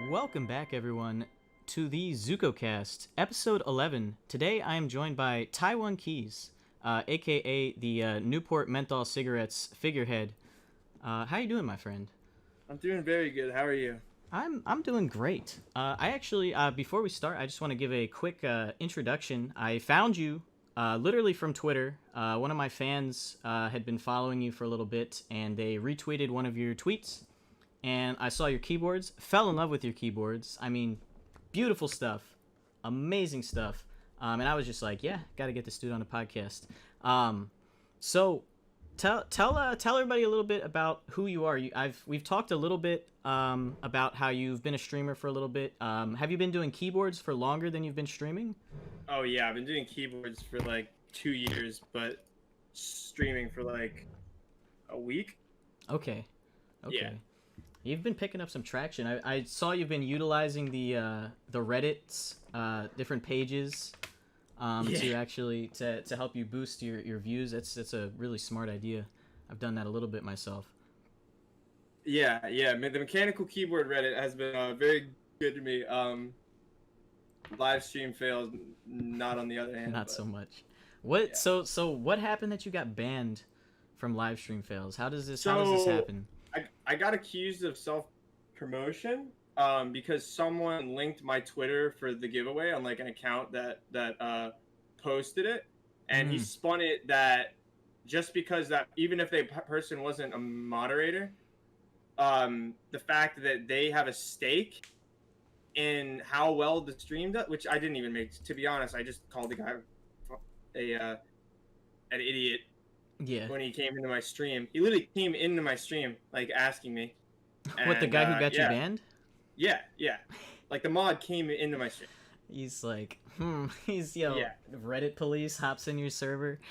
Welcome back, everyone, to the ZukoCast, episode 11. Today, I am joined by Tai1Keys, aka the Newport Menthol Cigarettes figurehead. How you doing, my friend? I'm doing very good. How are you? I'm doing great. I actually, before we start, I just want to give a quick introduction. I found you literally from Twitter. One of my fans had been following you for a little bit, and they retweeted one of your tweets. And I saw your keyboards, fell in love with your keyboards. I mean, beautiful stuff, amazing stuff. And I was just like, yeah, got to get this dude on the podcast. So tell everybody a little bit about who you are. We've talked a little bit about how you've been a streamer for a little bit. Have you been doing keyboards for longer than you've been streaming? Oh yeah, I've been doing keyboards for like 2 years, but streaming for like a week. Okay. Yeah. You've been picking up some traction. I saw you've been utilizing the Reddit's different pages to actually to help you boost your views. That's a really smart idea. I've done that a little bit myself. Yeah. The mechanical keyboard Reddit has been very good to me. Live stream fails, not on the other hand. Not so much. What? Yeah. So what happened that you got banned from live stream fails? How does this happen? I got accused of self-promotion because someone linked my Twitter for the giveaway on like an account that posted it, and he spun it that just because that even if the person wasn't a moderator, the fact that they have a stake in how well the stream does, which I didn't even make. To be honest, I just called the guy an idiot. Yeah. When he came into my stream, he literally came into my stream like asking me. What, the guy who got you banned? Yeah. Like the mod came into my stream. He's like, Reddit police hops in your server.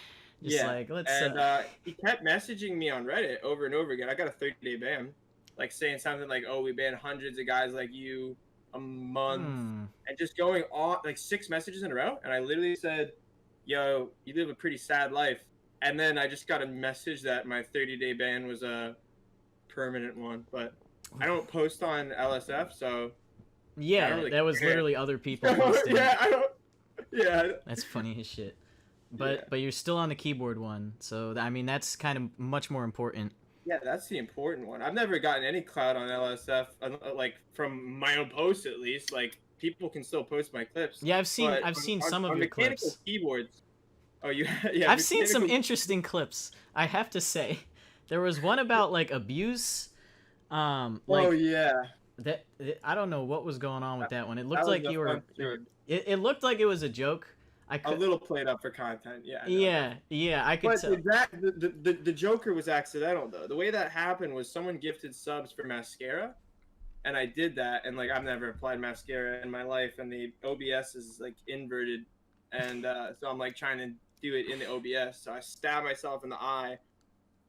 Just like, let's. And he kept messaging me on Reddit over and over again. I got a 30-day ban, like saying something like, "Oh, we banned hundreds of guys like you a month," and just going on like 6 messages in a row. And I literally said, "Yo, you live a pretty sad life." And then I just got a message that my 30-day ban was a permanent one, but I don't post on LSF, so yeah, really that was literally other people posting. Yeah. That's funny as shit. But you're still on the keyboard one, so I mean that's kind of much more important. Yeah, that's the important one. I've never gotten any clout on LSF, like from my own posts at least. Like people can still post my clips. Yeah, I've seen some of your clips. Mechanical keyboards. Oh, yeah. I've seen some interesting clips. I have to say, there was one about like abuse. Oh yeah. That I don't know what was going on with that one. It looked like you were. It looked like it was a joke. A little played up for content. Yeah. Yeah. I could tell. The Joker was accidental though. The way that happened was someone gifted subs for mascara, and I did that. And like I've never applied mascara in my life, and the OBS is like inverted, and so I'm like trying to do it in the OBS, so I stabbed myself in the eye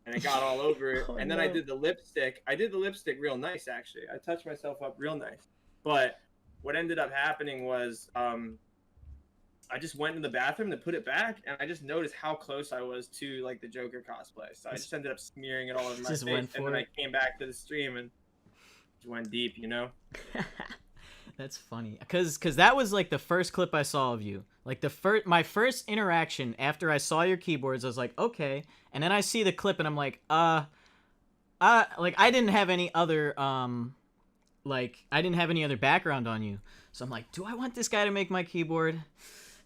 and it got all over it. And then I did the lipstick. I did the lipstick real nice, actually. I touched myself up real nice. But what ended up happening was I just went in the bathroom to put it back, and I just noticed how close I was to like the Joker cosplay. So I just ended up smearing it all over my face. And then I came back to the stream and just went deep, you know? That's funny, cause that was like the first clip I saw of you. Like my first interaction after I saw your keyboards, I was like, okay. And then I see the clip and I'm like, like I didn't have any other background on you. So I'm like, do I want this guy to make my keyboard?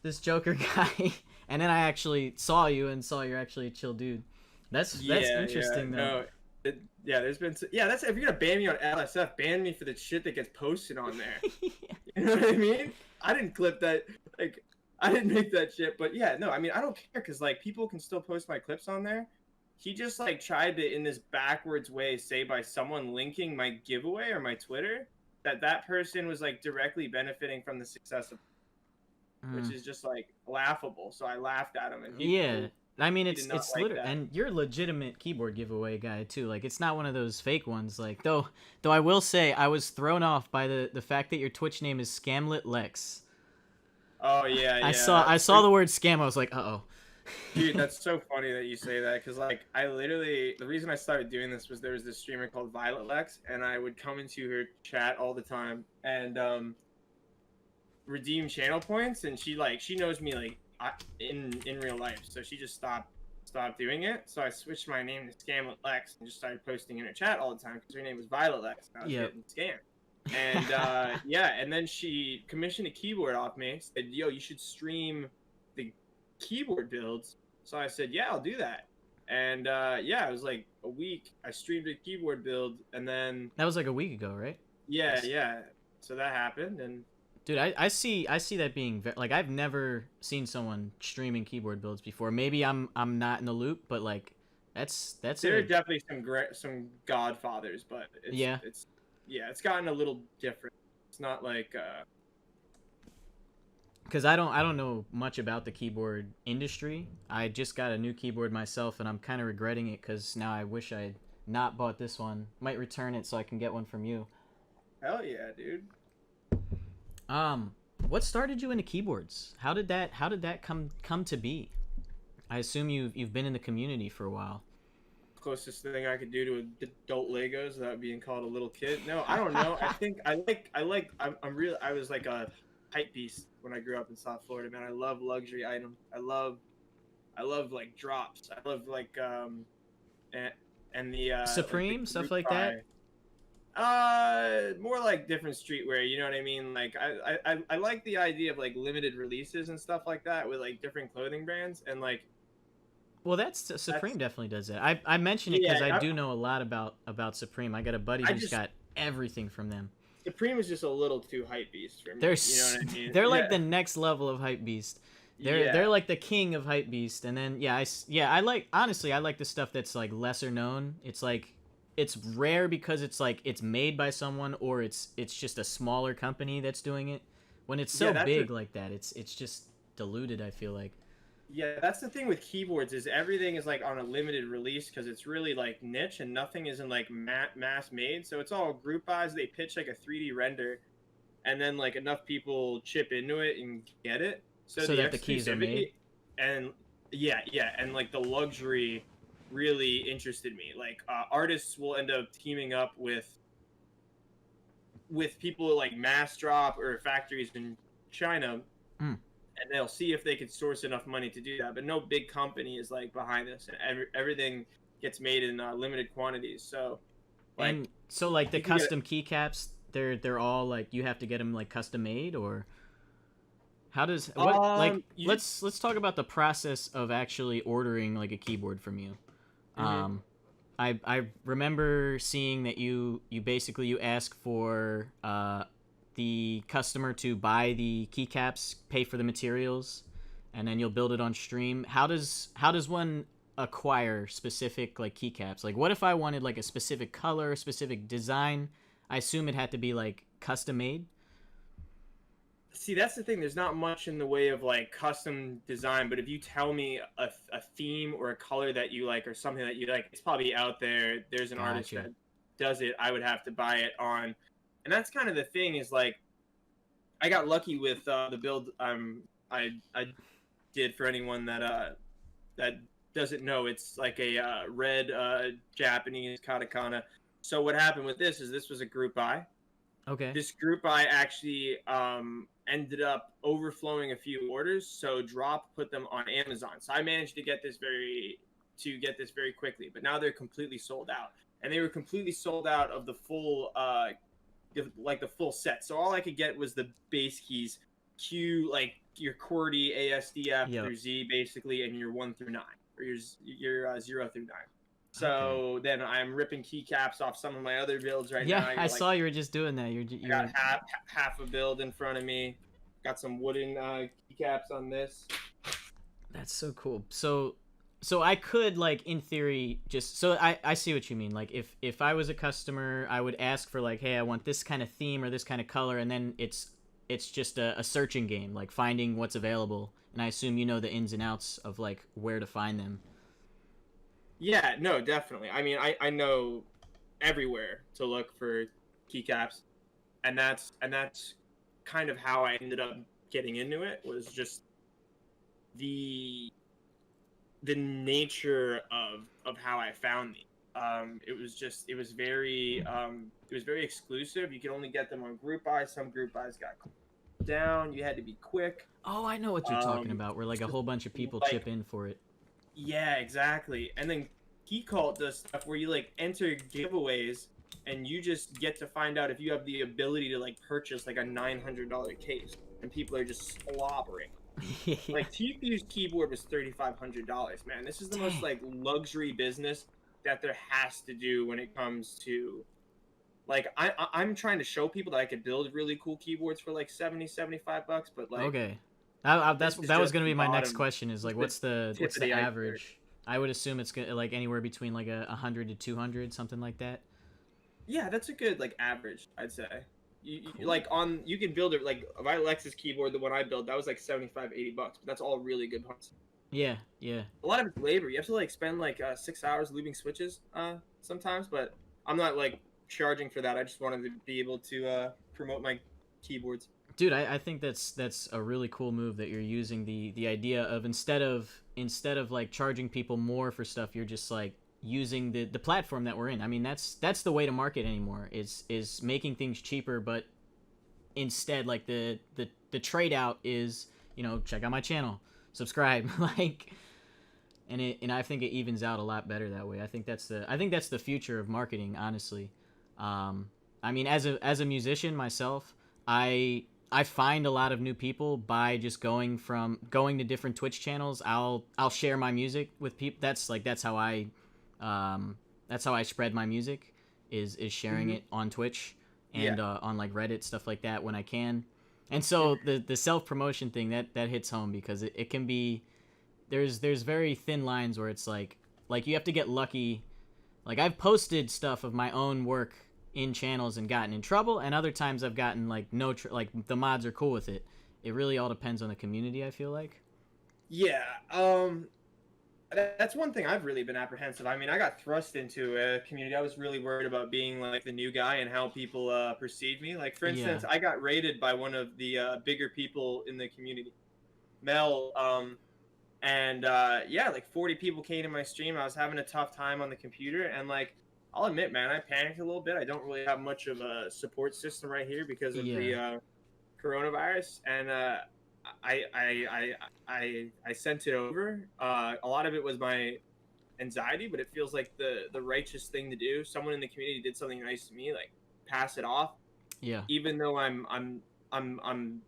This Joker guy. And then I actually saw you and saw you're actually a chill dude. That's interesting though. No. There's been that's if you're gonna ban me on LSF, ban me for the shit that gets posted on there. You know what I mean? I didn't clip that, like I didn't make that shit, but I mean I don't care because like people can still post my clips on there. He just like tried to in this backwards way say by someone linking my giveaway or my Twitter that person was like directly benefiting from the success of, which is just like laughable. So I laughed at him and I mean, it's literally, and you're a legitimate keyboard giveaway guy too. Like, it's not one of those fake ones. Like, though I will say, I was thrown off by the fact that your Twitch name is Scamlet Lex. Oh yeah. I saw the word scam. I was like, uh-oh. Dude, that's so funny that you say that because, like, I literally, the reason I started doing this was there was this streamer called Violet Lex, and I would come into her chat all the time and redeem channel points, and she knows me like in real life, so she just stopped doing it. So I switched my name to Scamlet Lex and just started posting in her chat all the time because her name was Violet Lex, and I was getting scammed. And yeah, and then she commissioned a keyboard off me, said, "Yo, you should stream the keyboard builds." So I said, "Yeah, I'll do that." And yeah, it was like a week. I streamed a keyboard build, and then That was like a week ago, right? yeah. So that happened, and Dude, I see that being like I've never seen someone streaming keyboard builds before. Maybe I'm not in the loop, but like that's there are definitely some godfathers, but it's gotten a little different. It's not like because I don't know much about the keyboard industry. I just got a new keyboard myself, and I'm kind of regretting it because now I wish I had not bought this one. Might return it so I can get one from you. hell yeah, dude. What started you into keyboards? How did that come to be? I assume you've been in the community for a while. Closest thing I could do to adult Legos without being called a little kid. No, I don't know. I think I was like a hype beast when I grew up in South Florida, man. I love luxury items. I love like drops. I love like and the Supreme like the stuff group like buy. that. More like different streetwear, you know what I mean? Like I like the idea of like limited releases and stuff like that with like different clothing brands and like Well, Supreme definitely does that. I mention it because I do know a lot about Supreme. I got a buddy who's got everything from them. Supreme is just a little too hype beast for me. They're you know what I mean? they're like the next level of hype beast. They're like the king of hype beast. And then I like honestly I like the stuff that's like lesser known. It's like it's rare because it's like it's made by someone or it's just a smaller company that's doing it. When it's so big like that, it's just diluted, I feel like. Yeah, that's the thing with keyboards is everything is like on a limited release because it's really like niche and nothing isn't like mass made. So it's all group buys. They pitch like a 3D render, and then like enough people chip into it and get it. So that the keys are made. And yeah, and like the luxury really interested me. Like artists will end up teaming up with people like Mass Drop or factories in China. And they'll see if they could source enough money to do that. But no big company is like behind this, and everything gets made in limited quantities. So, like, and so like the custom keycaps, they're all like you have to get them like custom made, or how does let's talk about the process of actually ordering like a keyboard from you. Mm-hmm. I remember seeing that you basically you ask for the customer to buy the keycaps, pay for the materials, and then you'll build it on stream. How does one acquire specific like keycaps? Like what if I wanted like a specific color, a specific design? I assume it had to be like custom made. See, that's the thing. There's not much in the way of like custom design, but if you tell me a theme or a color that you like or something that you like, it's probably out there. There's an artist that does it. I would have to buy it on. And that's kind of the thing is like, I got lucky with the build I did for anyone that doesn't know. It's like a red Japanese katakana. So what happened with this is this was a group buy. Okay. This group buy actually ended up overflowing a few orders. So Drop put them on Amazon. So I managed to get this very quickly. But now they're completely sold out, and they were completely sold out of the full. Like the full set, so all I could get was the bass keys, Q, like your QWERTY, ASDF through Z, basically, and your 1 through 9, or your 0 through 9. So then I'm ripping keycaps off some of my other builds right now. Yeah, I saw you were just doing that. You got half a build in front of me. Got some wooden keycaps on this. That's so cool. So I could like in theory just so I see what you mean. Like if I was a customer, I would ask for like, hey, I want this kind of theme or this kind of color, and then it's just a searching game, like finding what's available. And I assume you know the ins and outs of like where to find them. Yeah, no, definitely. I mean, I know everywhere to look for keycaps, and that's kind of how I ended up getting into it. Was just the nature of how I found these. It was very exclusive. You could only get them on group buys. Some group buys got down. You had to be quick. Oh, I know what you're talking Um, about. Where like a whole bunch of people like chip in for it. yeah, exactly. And then Key Cult does stuff where you like enter giveaways and you just get to find out if you have the ability to like purchase like a $900 case, and people are just slobbering. Yeah. Like TFU's keyboard was $3,500, man. This is the most Dang. like luxury business that there has to do when it comes to like I'm trying to show people that I could build really cool keyboards for like 70-75 bucks, but like Okay. this is That was just gonna the be my next bottom, question. Is like, the tip what's of the the iceberg. average? I would assume it's like anywhere between like 100 to 200, something like that. Yeah, that's a good like average, I'd say. Cool. Like on you can build it like my Lexus keyboard, the one I built, that was like 75-80 bucks, but that's all really good parts. Yeah, yeah. A lot of it's labor. You have to like spend like 6 hours looping switches sometimes, but I'm not like charging for that. I just wanted to be able to promote my keyboards. Dude, I think that's a really cool move that you're using the idea of instead of like charging people more for stuff, you're just like using the platform that we're in. I mean, that's the way to market anymore. Is making things cheaper, but instead like the trade out is, you know, check out my channel, subscribe, like, and I think it evens out a lot better that way. I think that's the future of marketing, honestly. I mean, as a musician myself, I find a lot of new people by just going to different Twitch channels. I'll share my music with people. That's how I spread my music, is sharing it on Twitch and on like Reddit, stuff like that when I can. And so the self promotion thing that hits home, because it can be, there's very thin lines where it's like you have to get lucky. Like, I've posted stuff of my own work in channels and gotten in trouble, and other times I've gotten like like the mods are cool with it. It really all depends on the community, I feel like. Yeah, that's one thing I've really been apprehensive. I mean, I got thrust into a community. I was really worried about being like the new guy and how people perceive me. Like, for instance, I got raided by one of the bigger people in the community, Mel. And yeah, like 40 people came to my stream. I was having a tough time on the computer, and like, I'll admit, man, I panicked a little bit. I don't really have much of a support system right here because of the coronavirus, and I sent it over. A lot of it was my anxiety, but it feels like the righteous thing to do. Someone in the community did something nice to me, like pass it off. Yeah. Even though I'm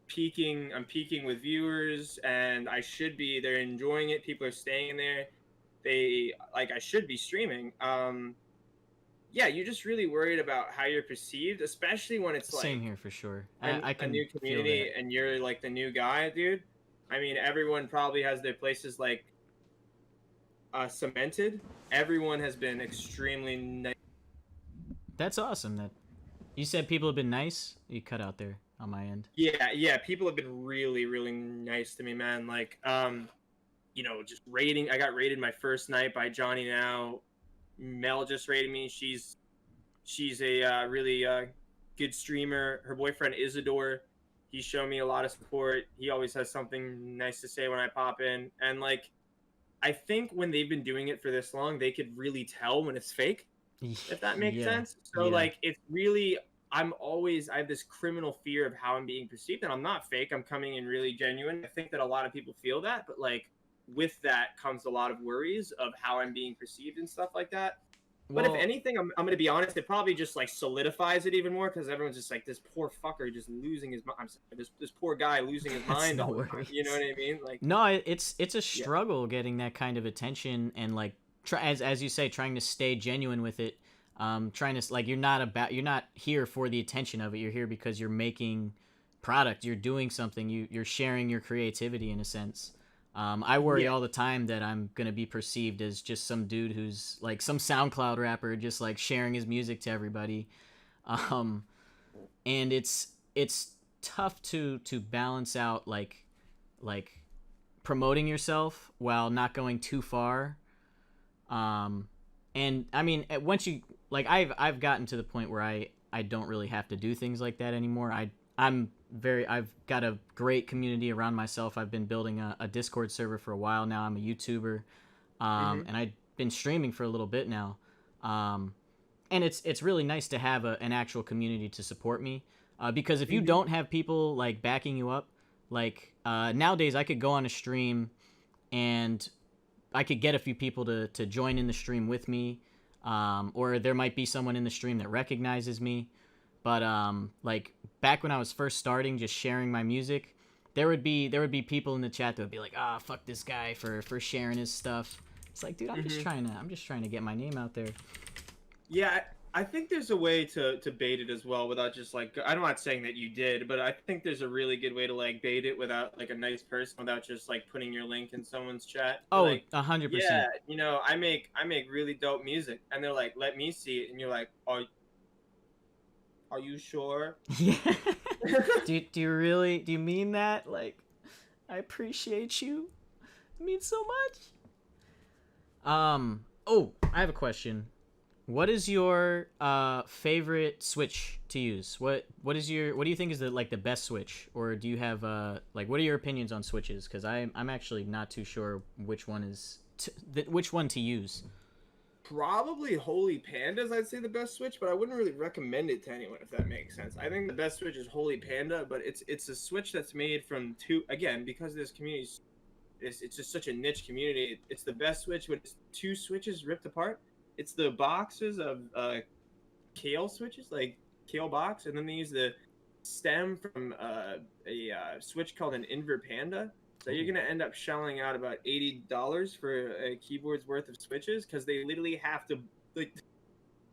peaking with viewers, and they're enjoying it. People are staying in there. I should be streaming. Yeah, you're just really worried about how you're perceived, especially when it's like same here for sure. I can a new community and you're like the new guy, dude. I mean, everyone probably has their places like cemented. Everyone has been extremely nice. That's awesome. That you said people have been nice. You cut out there on my end. Yeah, people have been really, really nice to me, man. Like, you know, just raiding. I got raided my first night by Johnny Now. Mel just raided me. She's a really good streamer. Her boyfriend Isidore, he's shown me a lot of support. He always has something nice to say when I pop in. And like, I think when they've been doing it for this long, they could really tell when it's fake, if that makes sense. So like, it's really, I have this criminal fear of how I'm being perceived, and I'm not fake. I'm coming in really genuine. I think that a lot of people feel that, but like, with that comes a lot of worries of how I'm being perceived and stuff like that. But if anything, I'm going to be honest, it probably just like solidifies it even more, because everyone's just like, this poor fucker just losing his mind. This poor guy losing his mind all the time. You know what I mean? Like, no, it's a struggle getting that kind of attention, and like as you say, trying to stay genuine with it. Trying to, like, you're not here for the attention of it. You're here because you're making product. You're doing something. You're sharing your creativity in a sense. I worry all the time that I'm going to be perceived as just some dude who's like some SoundCloud rapper, just like sharing his music to everybody. And it's tough to balance out like promoting yourself while not going too far. And I mean, once you, like, I've gotten to the point where I don't really have to do things like that anymore. I've got a great community around myself. I've been building a Discord server for a while now. I'm a YouTuber, and I've been streaming for a little bit now. And it's really nice to have an actual community to support me, because if you don't have people like backing you up, like nowadays I could go on a stream and I could get a few people to join in the stream with me, or there might be someone in the stream that recognizes me. But like back when I was first starting, just sharing my music, there would be people in the chat that would be like, "Ah, fuck this guy for sharing his stuff." It's like, dude, I'm just trying to get my name out there. Yeah, I think there's a way to bait it as well without just like, I'm not saying that you did, but I think there's a really good way to like bait it without like a nice person, without just like putting your link in someone's chat. Oh, like, 100%. yeah, you know, I make really dope music, and they're like, let me see it, and you're like, are you sure? Yeah. do you mean that? Like, I appreciate you. It means so much. Oh, I have a question. What is your favorite Switch to use? What do you think is the best Switch, or do you have like, what are your opinions on Switches? Because I'm actually not too sure which one to use. Probably Holy Panda's, I'd say, the best Switch, but I wouldn't really recommend it to anyone, if that makes sense. I think the best Switch is Holy Panda, but it's a Switch that's made from two, again, because this community it's just such a niche community. It's the best Switch, but it's two switches ripped apart. It's the boxes of Kale switches, like Kale box, and then they use the stem from a switch called an Inver Panda. So you're gonna end up shelling out about $80 for a keyboard's worth of switches, because they literally have to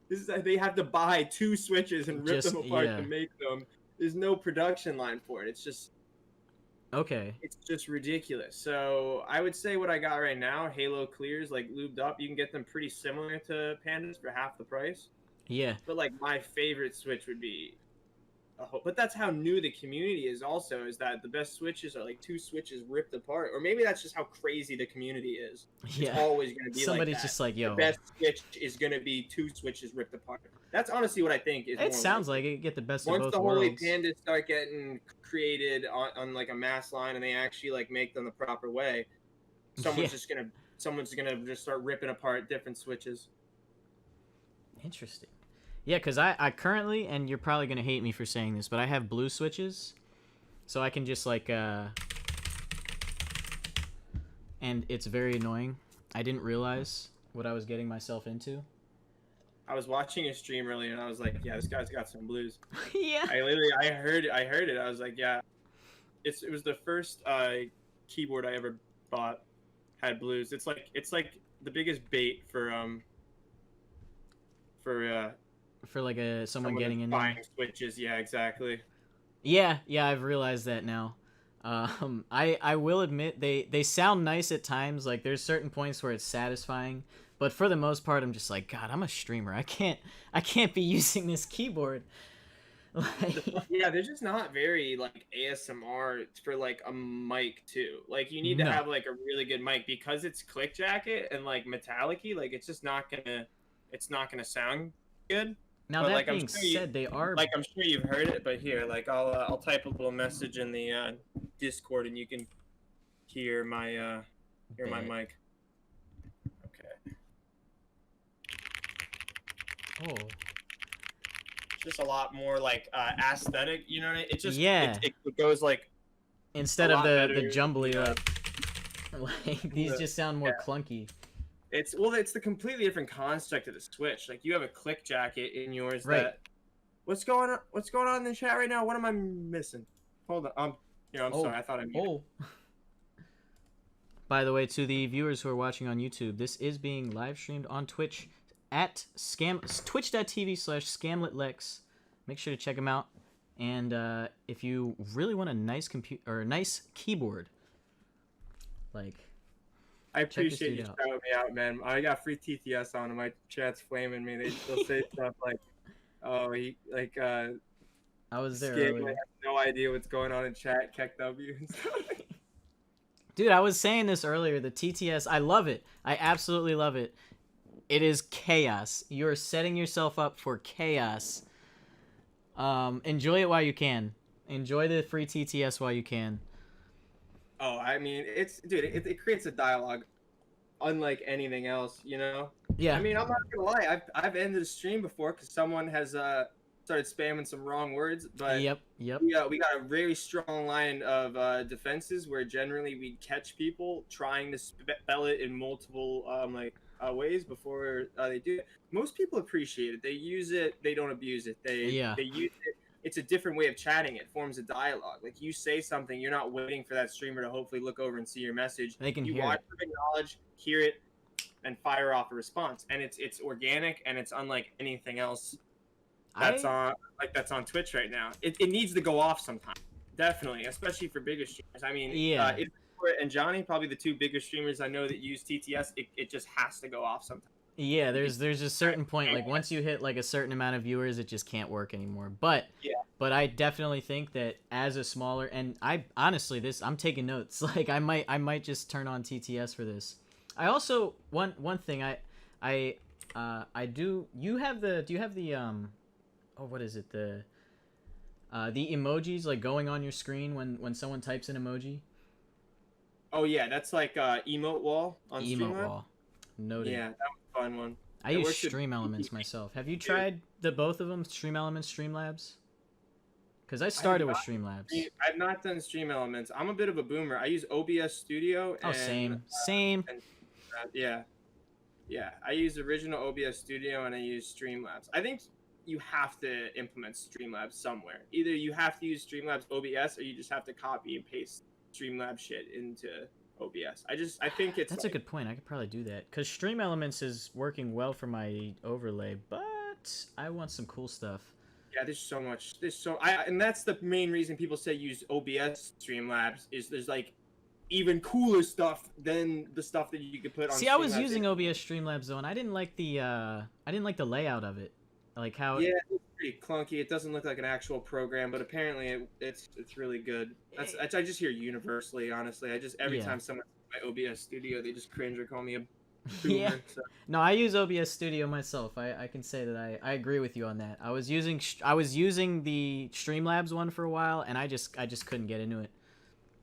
they have to buy two switches and rip them apart to make them. There's no production line for it. It's just It's just ridiculous. So I would say what I got right now, Halo Clears, like lubed up. You can get them pretty similar to Pandas for half the price. Yeah. But like my favorite Switch would be but that's how new the community is also, is that the best Switches are like two switches ripped apart. Or maybe that's just how crazy the community is. Yeah. It's always going to be somebody's like that. Just like, yo. The best Switch is going to be two switches ripped apart. That's honestly what I think is. It sounds like it. Get the best of both worlds. Once the Holy Pandas start getting created on like a mass line, and they actually like make them the proper way, someone's gonna just start ripping apart different switches. Interesting. Yeah, because I currently, and you're probably going to hate me for saying this, but I have blue switches. So I can just like, and it's very annoying. I didn't realize what I was getting myself into. I was watching a stream earlier, and I was like, yeah, this guy's got some blues. Yeah. I heard it. I was like, yeah. It was the first keyboard I ever bought had blues. It's like the biggest bait for like someone getting in buying switches. Yeah, exactly. Yeah, I've realized that now. I will admit they sound nice at times. Like there's certain points where it's satisfying, but for the most part, I'm just like, God, I'm a streamer. I can't be using this keyboard. Like... Yeah, they're just not very like ASMR for like a mic too. Like you need to have like a really good mic, because it's click jacket and like metallic-y. Like it's not gonna sound good. Now but, that like, being said, they are like, I'm sure you've heard it, but here, like I'll type a little message in the Discord, and you can hear my my mic. Okay. Oh. Just a lot more like aesthetic, you know what I mean? It just it goes like, instead of the jumbly like these just sound more clunky. It's the completely different construct of the Switch. Like you have a click jacket in yours. Right. That what's going on in the chat right now? What am I missing? Hold on. I'm sorry. I thought I muted. By the way, to the viewers who are watching on YouTube, this is being live streamed on Twitch at twitch.tv/ScamletLex. Make sure to check them out. And if you really want a nice nice keyboard, like, I appreciate you shouting me out, man. I got free TTS on, and my chat's flaming me. They'll say stuff like, "Oh, he like I was there earlier. I have no idea what's going on in chat. KEKW and stuff." Dude, I was saying this earlier. The TTS, I love it. I absolutely love it. It is chaos. You're setting yourself up for chaos. Enjoy it while you can. Enjoy the free TTS while you can. Oh, I mean, it creates a dialogue unlike anything else, you know? Yeah. I mean, I'm not gonna lie, I've ended a stream before because someone has started spamming some wrong words, but Yep. Yep. we got a very strong line of defenses where generally we catch people trying to spell it in multiple ways before they do it. Most people appreciate it. They use it. They don't abuse it. Yeah. They use it. It's a different way of chatting. It forms a dialogue. Like you say something, you're not waiting for that streamer to hopefully look over and see your message. They can you hear watch it. them acknowledge, hear it, and fire off a response. And it's organic and it's unlike anything else that's on Twitch right now. It needs to go off sometime. Definitely, especially for bigger streamers. I mean, Yeah. And Johnny, probably the two bigger streamers I know that use TTS, it just has to go off sometime. Yeah, there's a certain point, like once you hit like a certain amount of viewers, it just can't work anymore. But I definitely think that as a smaller, and I honestly I'm taking notes. Like I might just turn on TTS for this. I also one thing do you have the oh, what is it, the emojis like going on your screen when someone types an emoji? Oh yeah, that's like emote wall on Emote Streamlabs. wall. Noted. Yeah, that was a fun one. I use Stream Elements myself. Have you tried both of them, Stream Elements, Streamlabs? Because I started with Streamlabs. I've not done Stream Elements. I'm a bit of a boomer. I use OBS Studio. Oh, same. Same. Yeah. I use original OBS Studio and I use Streamlabs. I think you have to implement Streamlabs somewhere. Either you have to use Streamlabs OBS or you just have to copy and paste Streamlabs shit into OBS. I think it's that's a good point. I could probably do that because Stream Elements is working well for my overlay, but I want some cool stuff. Yeah, there's so much. And that's the main reason people say use OBS Streamlabs is there's like even cooler stuff than the stuff that you could put on. See, I was using OBS Streamlabs though, and I didn't like the layout of it, like how. Yeah, it's pretty clunky. It doesn't look like an actual program, but apparently it's really good. I just hear universally, honestly. Every time someone says my OBS Studio, they just cringe or call me a boomer. Yeah. So. No, I use OBS Studio myself. I can say that I agree with you on that. I was using the Streamlabs one for a while, and I just couldn't get into it.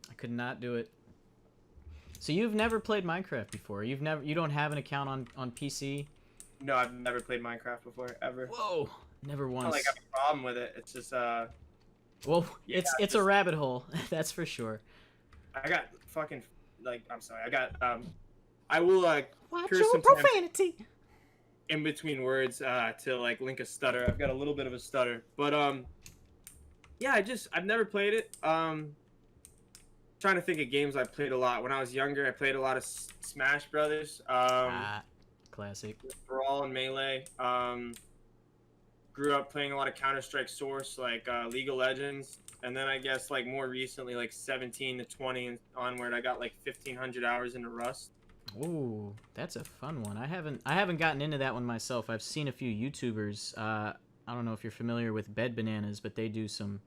I could not do it. So you've never played Minecraft before? You don't have an account on PC? No, I've never played Minecraft before ever. Whoa, never once. I don't have a problem with it. It's just well, yeah, it's a rabbit hole, that's for sure. I got fucking I'm sorry. I will watch curse your profanity in between words to like link a stutter. I've got a little bit of a stutter, but yeah, I've never played it. Trying to think of games I played a lot. When I was younger, I played a lot of Smash Brothers. Classic. Brawl and Melee. Grew up playing a lot of CounterStrike Source, like League of Legends. And then I guess like more recently, like 17 to 20 and onward, I got like 1,500 hours into Rust. Ooh, that's a fun one. I haven't gotten into that one myself. I've seen a few YouTubers. I don't know if you're familiar with Bed Bananas, but they do some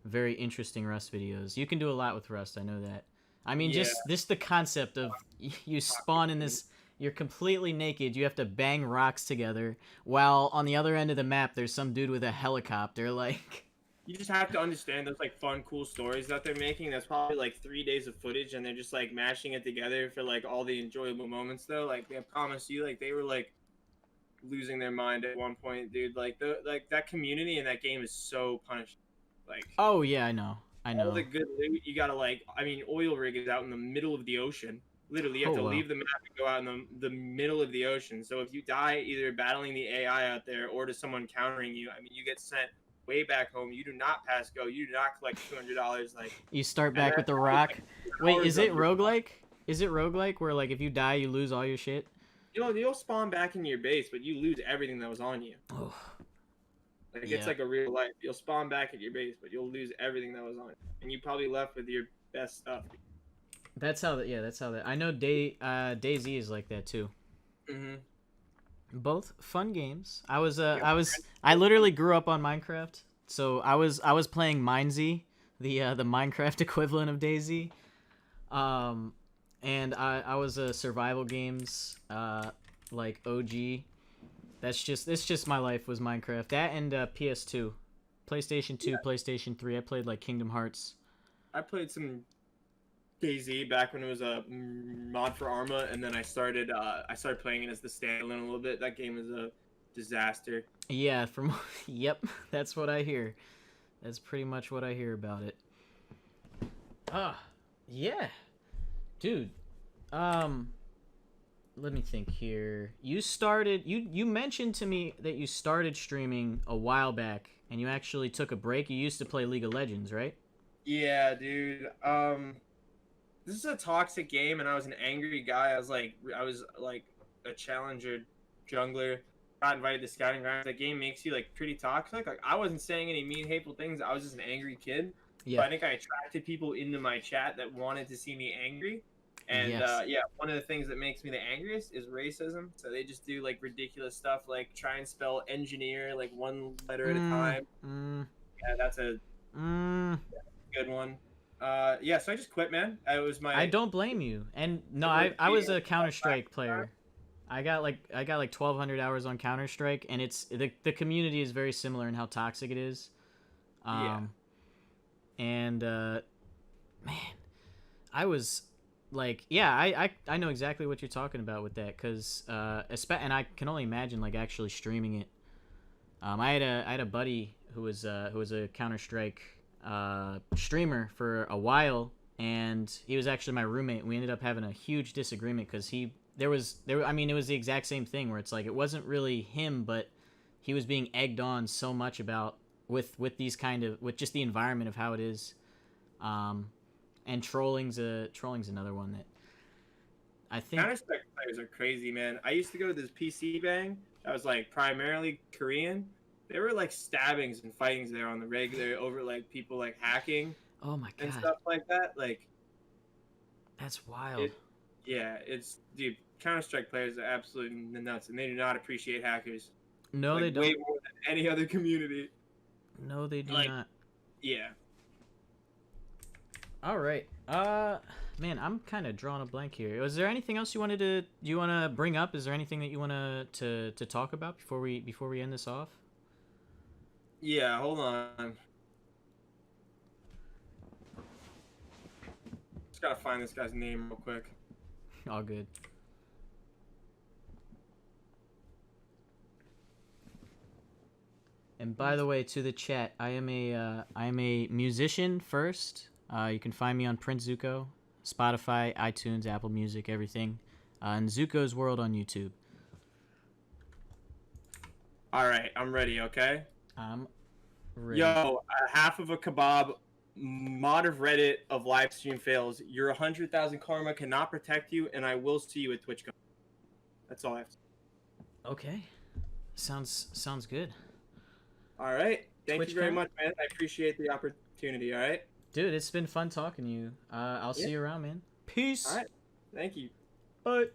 very interesting Rust videos. You can do a lot with Rust, I know that. I mean, just the concept of you spawn in this, you're completely naked, you have to bang rocks together, while on the other end of the map, there's some dude with a helicopter, like... You just have to understand those like fun, cool stories that they're making. That's probably like 3 days of footage, and they're just like mashing it together for like all the enjoyable moments. Though, like I promise you, like they were like losing their mind at one point, dude. Like that community in that game is so punishing. Like, oh yeah, I know. All the good loot you gotta oil rig is out in the middle of the ocean. Literally, you have to leave the map and go out in the middle of the ocean. So if you die either battling the AI out there or to someone countering you, I mean, you get sent way back home. You do not pass go. You do not collect $200. Like you start back with the rock. Wait, is it roguelike? Is it roguelike where like if you die you lose all your shit? You'll spawn back in your base, but you lose everything that was on you. Oh. Like it's like a real life. You'll spawn back at your base, but you'll lose everything that was on you, and you probably left with your best stuff. That's how that. I know DayZ is like that too. Mhm. Both fun games. I literally grew up on Minecraft, so I was playing MineZ, the Minecraft equivalent of DayZ, and I was a survival games like OG. It's just my life was Minecraft. That and PS2, PlayStation 2, PlayStation 3. I played like Kingdom Hearts. I played some DayZ back when it was a mod for Arma, and then I started playing it as the standalone a little bit. That game is a disaster. Yeah, from yep, that's what I hear. That's pretty much what I hear about it. Yeah. Dude. Let me think here. You mentioned to me that you started streaming a while back and you actually took a break. You used to play League of Legends, right? Yeah, dude. This is a toxic game, and I was an angry guy. I was like a challenger jungler. Got invited to scouting grounds. That game makes you like pretty toxic. Like I wasn't saying any mean, hateful things. I was just an angry kid. Yeah. But I think I attracted people into my chat that wanted to see me angry. And Yes. yeah, one of the things that makes me the angriest is racism. So they just do like ridiculous stuff, like try and spell engineer like one letter at a time. Yeah, that's a good one. Yeah, so I just quit, man. It was my. I don't blame you. And no, I was a CounterStrike player. I got like 1,200 hours on CounterStrike, and it's the community is very similar in how toxic it is. And man, I was like, yeah, I know exactly what you're talking about with that, cause and I can only imagine like actually streaming it. I had a buddy who was a CounterStrike streamer for a while, and he was actually my roommate. We ended up having a huge disagreement because it was the exact same thing where it's like it wasn't really him, but he was being egged on so much about with these kind of with just the environment of how it is, and trolling's another one that I think. CounterStrike players are crazy, man. I used to go to this PC bang that was like primarily Korean. There were like stabbings and fightings there on the regular over like people like hacking. Oh my god. And stuff like that. Like that's wild. It's dude. Counter-Strike players are absolutely nuts, and they do not appreciate hackers. No, like, they don't. Way more than any other community. No, they do not. Yeah. All right. Man, I'm kind of drawing a blank here. Was there anything else you want to bring up? Is there anything that you want to talk about before we end this off? Yeah, hold on. Just gotta find this guy's name real quick. All good. And by the way, to the chat, I am a musician first. You can find me on Prince Zuko, Spotify, iTunes, Apple Music, everything, and ZUKO'S World on YouTube. All right, I'm ready. Okay. I'm ready. Yo, half of a kebab, mod of Reddit of live stream fails. Your 100,000 karma cannot protect you, and I will see you at TwitchCon. That's all I have to say. Okay, sounds good. All right, thank you very TwitchCon? much, man. I appreciate the opportunity. All right, dude, it's been fun talking to you. I'll see you around, man. Peace. All right, thank you. Bye.